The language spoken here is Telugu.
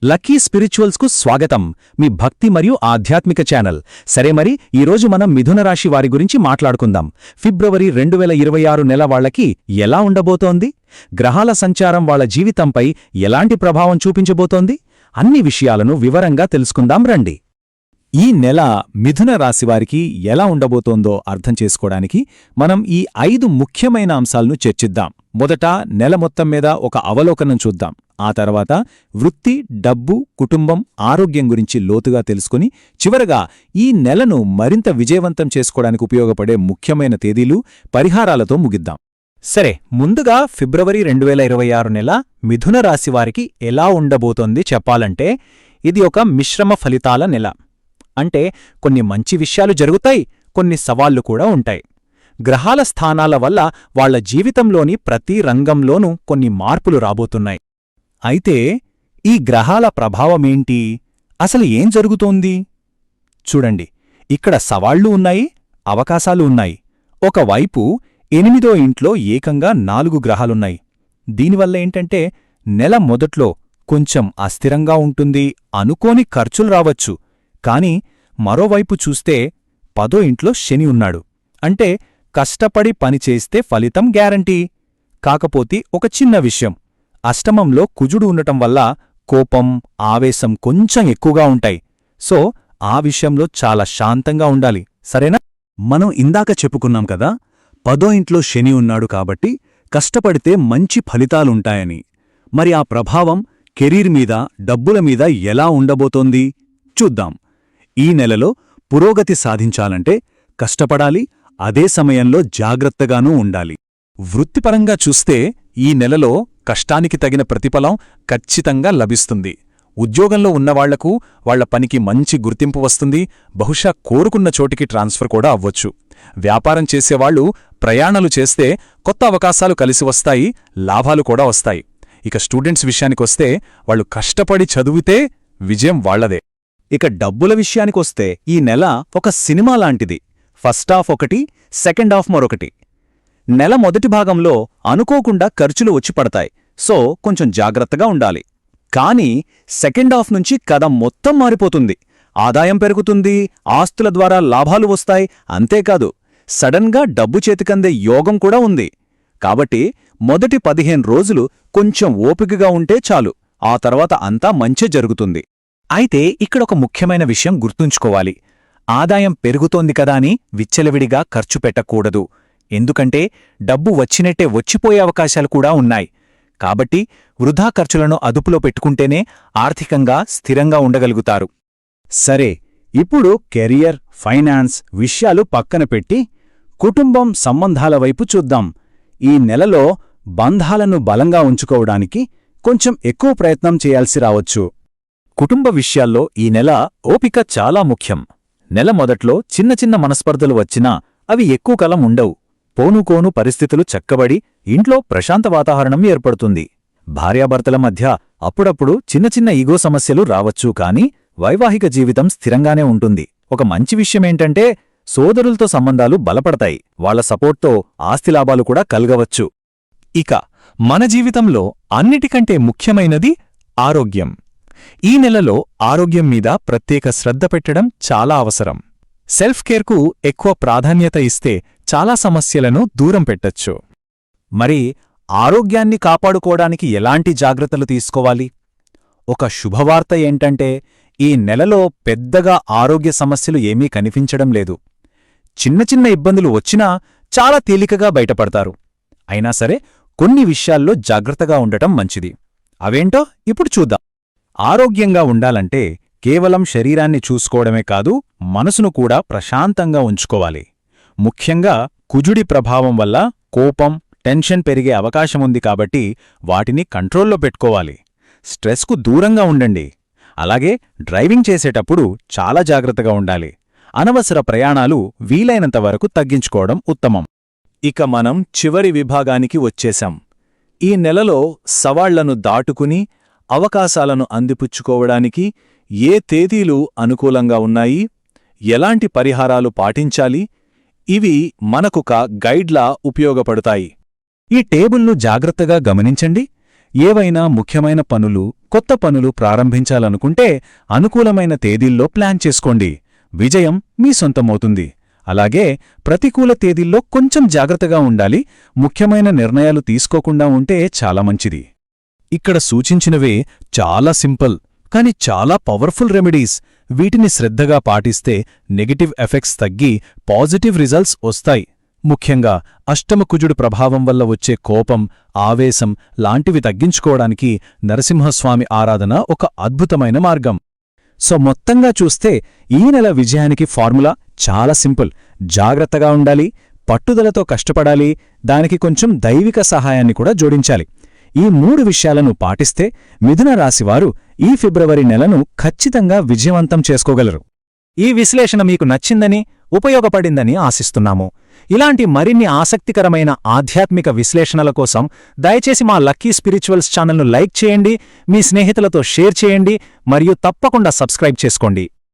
లక్కీ స్పిరిచువల్స్కు స్వాగతం. మీ భక్తి మరియు ఆధ్యాత్మిక ఛానల్. సరే, మరి ఈరోజు మనం మిథున రాశి వారి గురించి మాట్లాడుకుందాం. ఫిబ్రవరి 2026 నెల వాళ్లకి ఎలా ఉండబోతోంది? గ్రహాల సంచారం వాళ్ల జీవితంపై ఎలాంటి ప్రభావం చూపించబోతోంది? అన్ని విషయాలను వివరంగా తెలుసుకుందాం రండి. ఈ నెల మిథున రాశివారికి ఎలా ఉండబోతోందో అర్థం చేసుకోవడానికి మనం ఈ 5 ముఖ్యమైన అంశాలను చర్చిద్దాం. మొదట నెల మొత్తం మీద ఒక అవలోకనం చూద్దాం. ఆ తర్వాత వృత్తి, డబ్బు, కుటుంబం, ఆరోగ్యం గురించి లోతుగా తెలుసుకుని చివరగా ఈ నెలను మరింత విజయవంతం చేసుకోవడానికి ఉపయోగపడే ముఖ్యమైన తేదీలు, పరిహారాలతో ముగిద్దాం. సరే, ముందుగా ఫిబ్రవరి 2026 నెల మిథున రాశివారికి ఎలా ఉండబోతోంది చెప్పాలంటే, ఇది ఒక మిశ్రమ ఫలితాల నెల. అంటే కొన్ని మంచి విషయాలు జరుగుతాయి, కొన్ని సవాళ్లు కూడా ఉంటాయి. గ్రహాల స్థానాల వల్ల వాళ్ల జీవితంలోని ప్రతి రంగంలోనూ కొన్ని మార్పులు రాబోతున్నాయి. అయితే ఈ గ్రహాల ప్రభావమేంటి? అసలు ఏం జరుగుతోంది? చూడండి, ఇక్కడ సవాళ్లూ ఉన్నాయి, అవకాశాలు ఉన్నాయి. ఒకవైపు 8వ ఇంట్లో ఏకంగా 4 గ్రహాలున్నాయి. దీనివల్ల ఏంటంటే నెల మొదట్లో కొంచెం అస్థిరంగా ఉంటుంది, అనుకోని ఖర్చులు రావచ్చు. కాని మరోవైపు చూస్తే 10వ ఇంట్లో శని ఉన్నాడు. అంటే కష్టపడి పనిచేస్తే ఫలితం గ్యారంటీ. కాకపోతే ఒక చిన్న విషయం, అష్టమంలో కుజుడు ఉండటం వల్ల కోపం, ఆవేశం కొంచెం ఎక్కువగా ఉంటాయి. సో ఆ విషయంలో చాలా శాంతంగా ఉండాలి, సరేనా? మనం ఇందాక చెప్పుకున్నాం కదా, 10వ ఇంట్లో శని ఉన్నాడు కాబట్టి కష్టపడితే మంచి ఫలితాలుంటాయని. మరి ఆ ప్రభావం కెరీర్ మీద, డబ్బుల మీద ఎలా ఉండబోతోంది చూద్దాం. ఈ నెలలో పురోగతి సాధించాలంటే కష్టపడాలి, అదే సమయంలో జాగ్రత్తగానూ ఉండాలి. వృత్తిపరంగా చూస్తే ఈ నెలలో కష్టానికి తగిన ప్రతిఫలం ఖచ్చితంగా లభిస్తుంది. ఉద్యోగంలో ఉన్నవాళ్లకు వాళ్ల పనికి మంచి గుర్తింపు వస్తుంది, బహుశా కోరుకున్న చోటికి ట్రాన్స్ఫర్ కూడా అవ్వొచ్చు. వ్యాపారం చేసేవాళ్లు ప్రయాణాలు చేస్తే కొత్త అవకాశాలు కలిసి వస్తాయి, లాభాలు కూడా వస్తాయి. ఇక స్టూడెంట్స్ విషయానికొస్తే వాళ్లు కష్టపడి చదివితే విజయం వాళ్లదే. ఇక డబ్బుల విషయానికొస్తే ఈ నెల ఒక సినిమా లాంటిది. ఫస్ట్ హాఫ్ ఒకటి, సెకండ్ హాఫ్ మరొకటి. నెల మొదటి భాగంలో అనుకోకుండా ఖర్చులు వచ్చి పడతాయి, సో కొంచెం జాగ్రత్తగా ఉండాలి. కానీ సెకండ్ హాఫ్ నుంచి కథ మొత్తం మారిపోతుంది. ఆదాయం పెరుగుతుంది, ఆస్తుల ద్వారా లాభాలు వస్తాయి. అంతేకాదు, సడన్గా డబ్బు చేతికందే యోగం కూడా ఉంది. కాబట్టి మొదటి 15 రోజులు కొంచెం ఓపికగా ఉంటే చాలు, ఆ తర్వాత అంతా మంచే జరుగుతుంది. అయితే ఇక్కడొక ముఖ్యమైన విషయం గుర్తుంచుకోవాలి. ఆదాయం పెరుగుతోంది కదా అని విచ్చలవిడిగా ఖర్చు పెట్టకూడదు. ఎందుకంటే డబ్బు వచ్చినట్టే వచ్చిపోయే అవకాశాలు కూడా ఉన్నాయి. కాబట్టి వృధా ఖర్చులను అదుపులో పెట్టుకుంటేనే ఆర్థికంగా స్థిరంగా ఉండగలుగుతారు. సరే, ఇప్పుడు కెరియర్, ఫైనాన్స్ విషయాలు పక్కన పెట్టి కుటుంబం, సంబంధాల వైపు చూద్దాం. ఈ నెలలో బంధాలను బలంగా ఉంచుకోవడానికి కొంచెం ఎక్కువ ప్రయత్నం చేయాల్సి రావచ్చు. కుటుంబ విషయాల్లో ఈ నెల ఓపిక చాలా ముఖ్యం. నెల మొదట్లో చిన్న చిన్న మనస్పర్ధలు వచ్చినా అవి ఎక్కువ కాలం ఉండవు. పోనుకోను పరిస్థితులు చక్కబడి ఇంట్లో ప్రశాంత వాతావరణం ఏర్పడుతుంది. భార్యాభర్తల మధ్య అప్పుడప్పుడు చిన్న చిన్న ఈగో సమస్యలు రావచ్చు, కాని వైవాహిక జీవితం స్థిరంగానే ఉంటుంది. ఒక మంచి విషయమేంటంటే సోదరులతో సంబంధాలు బలపడతాయి. వాళ్ల సపోర్ట్తో ఆస్తి లాభాలు కూడా కలగవచ్చు. ఇక మన జీవితంలో అన్నిటికంటే ముఖ్యమైనది ఆరోగ్యం. ఈ నెలలో ఆరోగ్యం మీద ప్రత్యేక శ్రద్ధ పెట్టడం చాలా అవసరం. సెల్ఫ్ కేర్కు ఎక్కువ ప్రాధాన్యత ఇస్తే చాలా సమస్యలను దూరం పెట్టొచ్చు. మరి ఆరోగ్యాన్ని కాపాడుకోవడానికి ఎలాంటి జాగ్రత్తలు తీసుకోవాలి? ఒక శుభవార్త ఏంటంటే ఈ నెలలో పెద్దగా ఆరోగ్య సమస్యలు ఏమీ కనిపించడం లేదు. చిన్న చిన్న ఇబ్బందులు వచ్చినా చాలా తేలికగా బయటపడతారు. అయినా సరే కొన్ని విషయాల్లో జాగ్రత్తగా ఉండటం మంచిది. అవేంటో ఇప్పుడు చూద్దాం. ఆరోగ్యంగా ఉండాలంటే కేవలం శరీరాన్ని చూసుకోవడమే కాదు, మనసును కూడా ప్రశాంతంగా ఉంచుకోవాలి. ముఖ్యంగా కుజుడి ప్రభావం వల్ల కోపం, టెన్షన్ పెరిగే అవకాశముంది కాబట్టి వాటిని కంట్రోల్లో పెట్టుకోవాలి. స్ట్రెస్కు దూరంగా ఉండండి. అలాగే డ్రైవింగ్ చేసేటప్పుడు చాలా జాగ్రత్తగా ఉండాలి. అనవసర ప్రయాణాలు వీలైనంత వరకు తగ్గించుకోవడం ఉత్తమం. ఇక మనం చివరి విభాగానికి వచ్చేశాం. ఈ నెలలో సవాళ్లను దాటుకుని అవకాశాలను అందిపుచ్చుకోవడానికి ఏ తేదీలు అనుకూలంగా ఉన్నాయి, ఎలాంటి పరిహారాలు పాటించాలి, ఇవి మనకొక గైడ్లా ఉపయోగపడతాయి. ఈ టేబుల్ను జాగ్రత్తగా గమనించండి. ఏవైనా ముఖ్యమైన పనులు, కొత్త పనులు ప్రారంభించాలనుకుంటే అనుకూలమైన తేదీల్లో ప్లాన్ చేసుకోండి. విజయం మీ సొంతమవుతుంది. అలాగే ప్రతికూల తేదీల్లో కొంచెం జాగ్రత్తగా ఉండాలి. ముఖ్యమైన నిర్ణయాలు తీసుకోకుండా ఉంటే చాలా మంచిది. ఇక్కడ సూచించినవే చాలా సింపుల్ కాని చాలా పవర్ఫుల్ రెమెడీస్. వీటిని శ్రద్ధగా పాటిస్తే నెగటివ్ ఎఫెక్ట్స్ తగ్గి పాజిటివ్ రిజల్ట్స్ వస్తాయి. ముఖ్యంగా అష్టమకుజుడు ప్రభావం వల్ల వచ్చే కోపం, ఆవేశం లాంటివి తగ్గించుకోవడానికి నరసింహస్వామి ఆరాధన ఒక అద్భుతమైన మార్గం. సో మొత్తంగా చూస్తే ఈ నెల విజయానికి ఫార్ములా చాలా సింపుల్. జాగ్రత్తగా ఉండాలి, పట్టుదలతో కష్టపడాలి, దానికి కొంచెం దైవిక సహాయాన్ని కూడా జోడించాలి. ఈ 3 విషయాలను పాటిస్తే మిథున రాశివారు ఈ ఫిబ్రవరి నెలను ఖచ్చితంగా విజయవంతం చేసుకోగలరు. ఈ విశ్లేషణ మీకు నచ్చిందని, ఉపయోగపడిందని ఆశిస్తున్నాము. ఇలాంటి మరిన్ని ఆసక్తికరమైన ఆధ్యాత్మిక విశ్లేషణల కోసం దయచేసి మా లక్కీ స్పిరిచువల్స్ ఛానల్ను లైక్ చేయండి, మీ స్నేహితులతో షేర్ చేయండి మరియు తప్పకుండా సబ్స్క్రైబ్ చేసుకోండి.